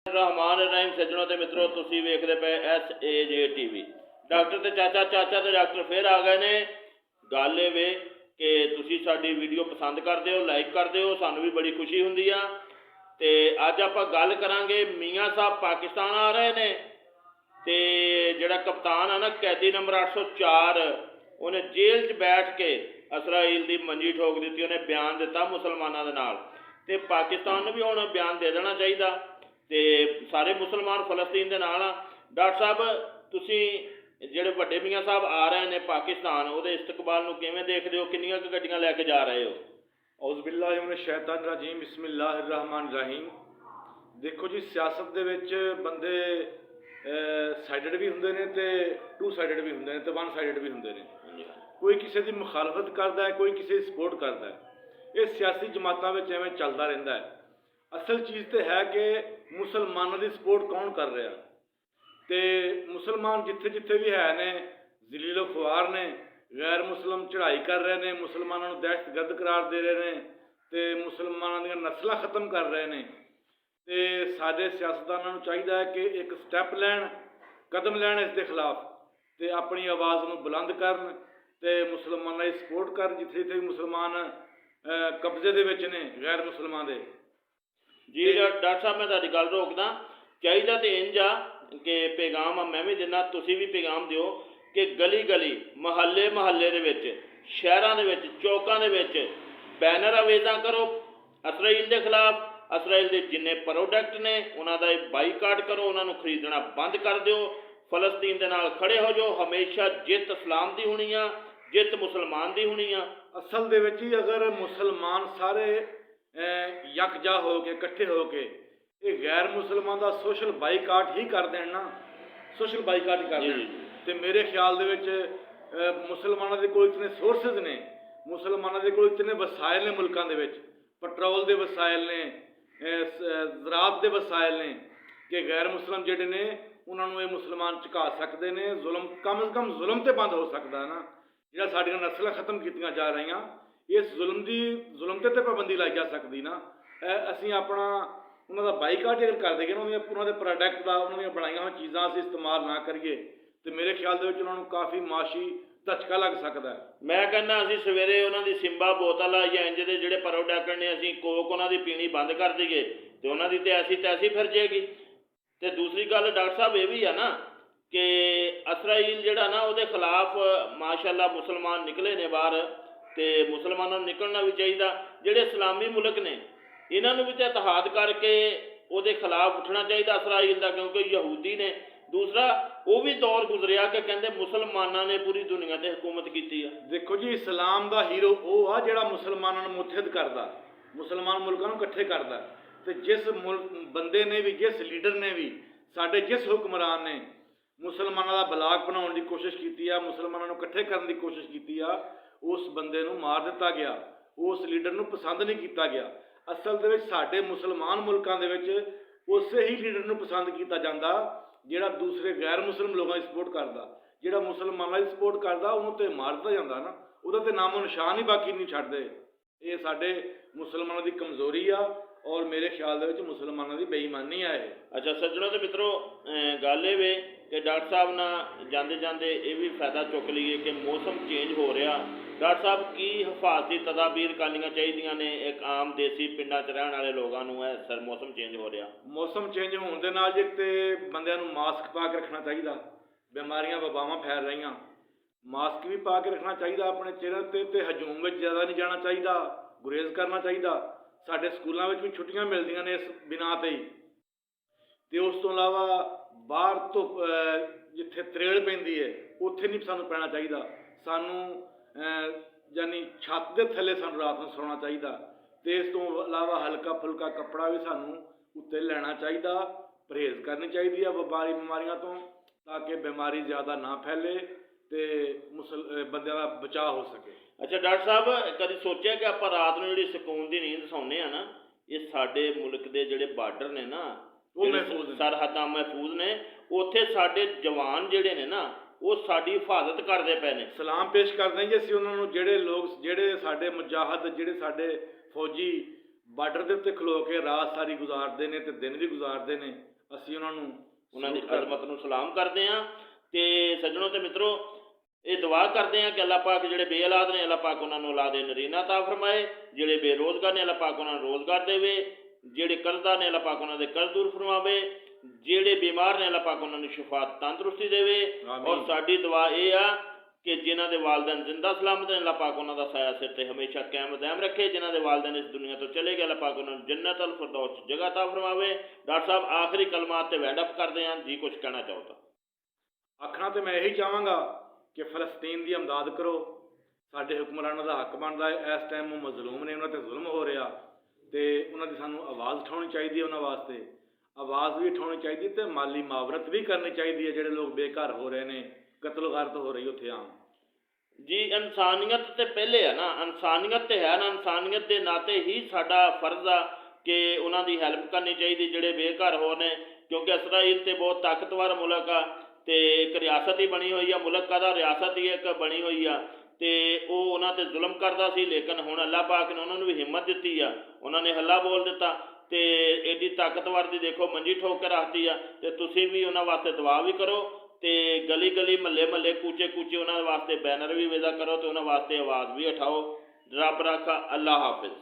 रहमान रहीम सज्जनों ते मित्रों, तुसी वेखदे पे SAJ TV। डॉक्टर ते चाचा ते डॉक्टर फिर आ गए ने। गल ये वे कि तुसी साडी वीडियो पसंद करदे हो, लाइक करदे हो, सानू भी बड़ी खुशी हुंदी आ। ते अज आपां गल करांगे, मियाँ साहब पाकिस्तान आ रहे ने ते जिहड़ा कप्तान है ना, कैदी नंबर 804, उन्हें जेल च बैठ के इसराइल की मंजी ठोक दी। उन्हें बयान दिता मुसलमानों के नाल, ते पाकिस्तान नूं भी हुण बयान दे देना चाहिए। तो सारे मुसलमान फलस्तीन के नाल आ। डॉक्टर साहब, तुसी जिहड़े वड्डे मियाँ साहब आ रहे हैं पाकिस्तान, वो इस्तकबाल नूं किवें देखदे हो? किन्नियां क गड्डियां लैके जा रहे हो? औज़ुबिल्लाहि मिनश शैतानिर रजीम, बिस्मिल्लाहिर रहमानिर रहीम। देखो जी, सियासत दे विच बंदे साइडेड भी हुंदे ने ते टू साइडेड भी हुंदे ने ते वन साइडेड भी हुंदे ने। कोई किसी की मुखालफत करता है, कोई किसी की सपोर्ट करता है। ये सियासी जमातों में एवें चलता रहता है। असल चीज़ तो है कि मुसलमानों की सपोर्ट कौन कर रहा, तो मुसलमान जिथे जिथे भी है ने जलीलो खुआर ने, गैर मुसलम चढ़ाई कर रहे हैं, मुसलमानों को दहशतगर्द करार दे रहे हैं, तो मुसलमानों दी नस्ल खत्म कर रहे हैं। तो साडे सियासतदानों को चाहिए है कि एक स्टैप लैन, कदम लैन इस दे खिलाफ, तो अपनी आवाज़ को बुलंद करन, तो मुसलमानों की सपोर्ट कर जिथे जिथे मुसलमान कब्जे दे विच ने गैर मुसलमान दे। जी डॉक्टर साहब, मैं तुहाडी गल रोकदा। चाहिए तो इंज आ कि पैगाम मैं भी दिना, तुसी भी पैगाम दिओ कि गली गली, मुहल्ले मुहल्ले दे विच, शहरां दे विच, चौकां दे विच बैनर अवेजा करो इसराइल के खिलाफ। इसराइल के जिन्ने प्रोडक्ट ने उन्हों का बाईकाट करो, उन्होंने खरीदना बंद कर दो। फलस्तीन के नाल खड़े हो जाओ। हमेशा जित इस्लाम की होनी आ, जित मुसलमान की होनी आ। असल दे विच ही अगर मुसलमान सारे यकजा हो के इकट्ठे हो के ये गैर मुसलमान का सोशल बाईकाट ही कर देन ना, सोशल बाईकाट ही कर देन, तो मेरे ख्याल दे विच मुसलमानों के कोल इतने सोर्सिज ने, मुसलमानों के कोल इतने वसाइल ने, मुल्कां दे विच पेट्रोल के वसाइल ने, ज़राअत के वसाइल ने, कि गैर मुसलम जिहड़े ने उन्होंने ये मुसलमान झुका सकते हैं। जुल्म कम से कम जुल्म तो बंद हो सकता है ना, जिहड़ा साडियां नस्लां खत्म कीतियां जा रही, इस जुल्म ते पाबंदी लाई जा सकती ना। असीं अपना उन्होंने बाईकाट अगर कर देंगे ना, उन्होंने प्रोडक्ट का, उन्होंने बनाई हुई चीज़ां असीं इस्तेमाल ना करिए, तो मेरे ख्याल दे विच उन्होंने काफ़ी माशी धचका लग सकता है। मैं कहना असीं सवेरे उन्होंने सिम्बा बोतल या इंज के जोड़े प्रोडक्ट ने असीं कोक उन्होंने पीनी बंद कर दईए, तो उन्होंने तो ऐसी तैसी फिर जाएगी। तो दूसरी गल डॉक्टर साहब ये भी है ना कि इसराइल जिहड़ा ना उहदे खिलाफ माशाअल्लाह मुसलमान निकले ने बाहर, तो मुसलमानों निकलना भी चाहिए। जिहड़े इस्लामी मुल्क ने इन्होंने भी तो इतिहाद करके उहदे खिलाफ उठना चाहिए इसराइल का, क्योंकि यहूदी ने। दूसरा वो भी दौर गुजरिया कि कहते मुसलमानों ने पूरी दुनिया पर हुकूमत की है। देखो जी, इस्लाम का हीरो वो आ जिहड़ा मुसलमानों को मुतहद करता, मुसलमान मुल्कों को इकट्ठे करता। तो जिस बंदे ने भी, जिस लीडर ने भी, साडे जिस हुक्मरान ने मुसलमानों का ब्लाक बनाने की कोशिश की, मुसलमानों को इकट्ठे करने की कोशिश की, उस बंदे को मार दिता गया, उस लीडर को पसंद नहीं किया गया। असल दे विच साडे मुसलमान मुल्कों के विच उस ही लीडर को पसंद किया जाता जिहड़ा दूसरे गैर मुसलम लोगों की सपोर्ट करता। जिहड़ा मुसलमानों की सपोर्ट करता उन्होंने तो मार दिता जाता ना, उहदा तो नामो निशान ही बाकी नहीं छड्डदे। ये साडे मुसलमानों की कमजोरी आ और मेरे ख्याल दे विच मुसलमानों की बेईमानी है। अच्छा सज्जनों तो मित्रों, गल ये वे कि डॉक्टर साहब ना जाते जाते ये भी फायदा चुक लीए कि मौसम चेंज हो रहा। डॉक्टर साहब की हिफाजती तदाबीर करनियां चाहिए ने एक आम देसी पिंडां च रहने वाले लोगों को? है सर, मौसम चेंज हो रहा, मौसम चेंज होने के नाल एक तो बंदियां नूं मास्क पा के रखना चाहिए, बीमारियां वबावां फैल रही, मास्क भी पा के रखना चाहिए अपने चेहरे ते हजूम में ज़्यादा नहीं जाना चाहिए, गुरेज करना चाहिए। साडे स्कूलों में भी छुट्टियां मिलदियां ने इस बिना ते ही। तो उस तो इलावा बाहर धुप जिथे त्रेड़ पैंदी है उत्थे नहीं सानू पैना चाहिए, सानू यानी छत के थले सानू रात को सोना चाहिए। तो इस तो इलावा हल्का फुल्का कपड़ा भी सानू उत्ते लेना चाहिए, परहेज़ करनी चाहिए है बीमारियों तो, ताकि बीमारी ज़्यादा ना फैले तो बंदे का बचाव हो सके। अच्छा डॉक्टर साहब, कभी सोचा कि आप रात में जी सुकून की नींद सौने ना, ये साडे मुल्क के जोड़े बार्डर ने ना, वो सरहदां महफूज ने, उत्थे साडे जवान जिहड़े ने ना वो साडी हिफाजत करते पे ने। सलाम पेश करते हैं जी असीं उन्होंने, जिहड़े लोग जिहड़े साडे मुजाहिद, जिहड़े साडे फौजी ਬਾਰਡਰ ਦੇ ਉੱਤੇ ਖਲੋ ਕੇ ਰਾਤ ਸਾਰੀ ਗੁਜ਼ਾਰਦੇ ਨੇ ਤੇ ਦਿਨ ਵੀ ਗੁਜ਼ਾਰਦੇ ਨੇ। ਅਸੀਂ ਉਹਨਾਂ ਦੀ salute ਅਜ਼ਮਤ ਨੂੰ ਸਲਾਮ ਕਰਦੇ ਹਾਂ। ਤੇ ਸੱਜਣੋ ਤੇ ਮਿੱਤਰੋ, ਇਹ ਦੁਆ ਕਰਦੇ ਹਾਂ ਕਿ ਅੱਲਾਹ ਪਾਕ ਜਿਹੜੇ ਬੇਔਲਾਦ ਨੇ, ਅੱਲਾਹ ਪਾਕ ਉਹਨਾਂ ਨੂੰ ਔਲਾਦ ਨਰੀਨਾ ਅਤਾ ਫਰਮਾਏ। ਜਿਹੜੇ ਬੇਰੋਜ਼ਗਾਰ ਨੇ, ਅੱਲਾਹ ਪਾਕ ਉਹਨਾਂ ਨੂੰ ਰੋਜ਼ਗਾਰ ਦੇਵੇ। ਜਿਹੜੇ ਕਰਜ਼ਦਾਰ ਨੇ, ਅੱਲਾਹ ਪਾਕ ਉਹਨਾਂ ਦੇ ਕਰਜ਼ ਦੂਰ ਫਰਮਾਵੇ। ਜਿਹੜੇ ਬਿਮਾਰ ਨੇ, ਅੱਲਾਹ ਪਾਕ ਉਹਨਾਂ ਨੂੰ ਸ਼ਿਫਾ ਤੰਦਰੁਸਤੀ ਦੇਵੇ। ਔਰ ਸਾਡੀ ਦੁਆ ਇਹ ਆ ਕਿ ਜਿਨ੍ਹਾਂ ਦੇ ਵਾਲਦੈਨ ਜ਼ਿੰਦਾ ਸਲਾਮਤ ਨੇ, ਅੱਲਾਹ ਪਾਕ ਉਹਨਾਂ ਦਾ ਸਾਇਆ ਸਿਰ 'ਤੇ ਹਮੇਸ਼ਾ ਕਾਇਮ ਦائم ਰੱਖੇ। ਜਿਨ੍ਹਾਂ ਦੇ ਵਾਲਦੈਨ ਇਸ ਦੁਨੀਆ ਤੋਂ ਚਲੇ ਗਏ, ਅੱਲਾਹ ਪਾਕ ਉਹਨਾਂ ਨੂੰ ਜੰਨਤ ਅਲ ਫਿਰਦੌਸ 'ਚ ਜਗ੍ਹਾ ਅਤਾ ਫਰਮਾਵੇ। ਡਾਕਟਰ ਸਾਹਿਬ, ਆਖਰੀ ਕਲਮਾਤ 'ਤੇ ਵੈਂਡ ਅਪ ਕਰਦੇ ਹਾਂ ਜੀ, ਕੁਝ ਕਹਿਣਾ ਚਾਹੋ ਤਾਂ। ਆਖਣਾ ਤੇ ਮੈਂ ਇਹੀ ਚਾਹਾਂਗਾ ਕਿ ਫਲਸਤੀਨ ਦੀ ਇਮਦਾਦ ਕਰੋ। ਸਾਡੇ ਹੁਕਮਰਾਨਾਂ ਦਾ ਹੱਕ ਬਣਦਾ ਹੈ। ਇਸ ਟਾਈਮ ਉਹ ਮਜ਼ਲੂਮ ਨੇ, ਉਹਨਾਂ 'ਤੇ ਜ਼ੁਲਮ ਹੋ ਰਿਹਾ ਤੇ ਉਹਨਾਂ ਦੀ ਸਾਨੂੰ ਆਵਾਜ਼ ਉਠਾਉਣੀ ਚਾਹੀਦੀ ਹੈ। ਉਹਨਾਂ ਵਾਸਤੇ ਆਵਾਜ਼ ਵੀ ਉਠਾਉਣੀ ਚਾਹੀਦੀ ਤੇ ਮਾਲੀ ਮਾਵਰਤ ਵੀ ਕਰਨੀ ਚਾਹੀਦੀ ਹੈ। ਜਿਹੜੇ ਲੋਕ ਬੇਘਰ ਹੋ ਰਹੇ ਨੇ, ਕਤਲ ਗਾਰਤ ਹੋ ਰਹੀ ਉੱਥੇ ਆਮ ਜੀ। ਇਨਸਾਨੀਅਤ ਤੇ ਪਹਿਲੇ ਆ ਨਾ, ਇਨਸਾਨੀਅਤ ਤੇ ਹੈ ਨਾ। ਇਨਸਾਨੀਅਤ ਦੇ ਨਾਤੇ ਹੀ ਸਾਡਾ ਫਰਜ਼ ਆ ਕਿ ਉਹਨਾਂ ਦੀ ਹੈਲਪ ਕਰਨੀ ਚਾਹੀਦੀ ਜਿਹੜੇ ਬੇਘਰ ਹੋ ਨੇ। ਕਿਉਂਕਿ ਇਸਰਾਈਲ ਤੇ ਬਹੁਤ ਤਾਕਤਵਰ ਮੁਲਕ ਆ ਤੇ ਇੱਕ ਰਿਆਸਤ ਹੀ ਬਣੀ ਹੋਈ ਆ, ਮੁਲਕ ਕਾਹਦਾ ਰਿਆਸਤ ਹੀ ਇੱਕ ਬਣੀ ਹੋਈ ਆ। ਤੇ ਉਹ ਉਹਨਾਂ 'ਤੇ ਜ਼ੁਲਮ ਕਰਦਾ ਸੀ, ਲੇਕਿਨ ਹੁਣ ਅੱਲਾਹ ਪਾਕ ਨੇ ਉਹਨਾਂ ਨੂੰ ਵੀ ਹਿੰਮਤ ਦਿੱਤੀ ਆ। ਉਹਨਾਂ ਨੇ ਹੱਲਾ ਬੋਲ ਦਿੱਤਾ ਤੇ ਐਡੀ ਤਾਕਤਵਰ ਦੀ ਦੇਖੋ ਮੰਜੀ ਠੋਕ ਕੇ ਰੱਖਤੀ ਆ। ਤੇ ਤੁਸੀਂ ਵੀ ਉਹਨਾਂ ਵਾਸਤੇ ਦੁਆ ਵੀ ਕਰੋ ਤੇ ਗਲੀ ਗਲੀ ਮਹੱਲੇ ਮਹੱਲੇ ਕੂਚੇ ਕੂਚੇ ਉਹਨਾਂ ਵਾਸਤੇ ਬੈਨਰ ਵੀ ਵੇਦਾ ਕਰੋ ਤੇ ਉਹਨਾਂ ਵਾਸਤੇ ਆਵਾਜ਼ ਵੀ ਉਠਾਓ। ਰੱਬ ਰਾਖਾ। ਅੱਲਾਹ ਹਾਫਿਜ਼।